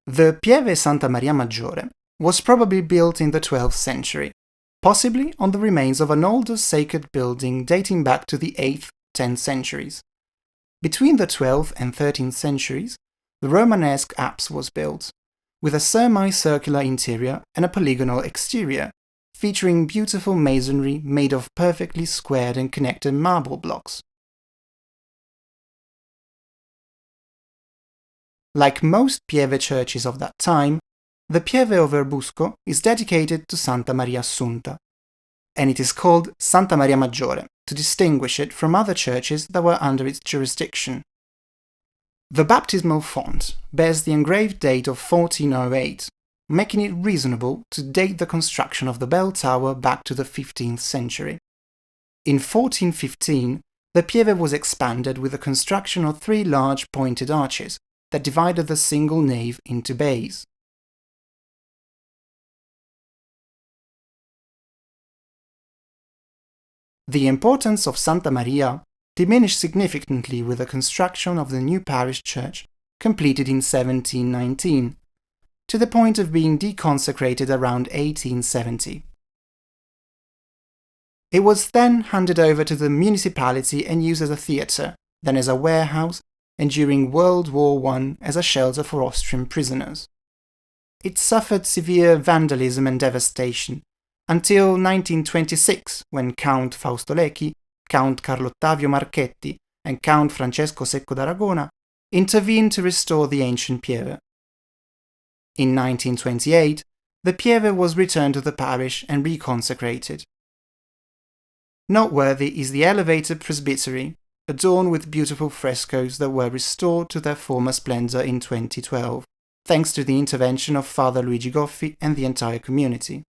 The Pieve Santa Maria Maggiore was probably built in the 12th century, possibly on the remains of an older sacred building dating back to the 8th-10th centuries. Between the 12th and 13th centuries, the Romanesque apse was built, with a semicircular interior and a polygonal exterior, featuring beautiful masonry made of perfectly squared and connected marble blocks. Like most Pieve churches of that time, the Pieve of Erbusco is dedicated to Santa Maria Assunta, and it is called Santa Maria Maggiore to distinguish it from other churches that were under its jurisdiction. The baptismal font bears the engraved date of 1408, making it reasonable to date the construction of the bell tower back to the 15th century. In 1415, the Pieve was expanded with the construction of 3 large pointed arches that divided the single nave into bays. The importance of Santa Maria diminished significantly with the construction of the new parish church, completed in 1719, to the point of being deconsecrated around 1870. It was then handed over to the municipality and used as a theatre, then as a warehouse, and during World War I as a shelter for Austrian prisoners. It suffered severe vandalism and devastation, until 1926, when Count Fausto Lecchi, Count Carlo Ottavio Marchetti, and Count Francesco Secco d'Aragona intervened to restore the ancient Pieve. In 1928, the Pieve was returned to the parish and reconsecrated. Noteworthy is the elevated presbytery, adorned with beautiful frescoes that were restored to their former splendour in 2012, thanks to the intervention of Father Luigi Goffi and the entire community.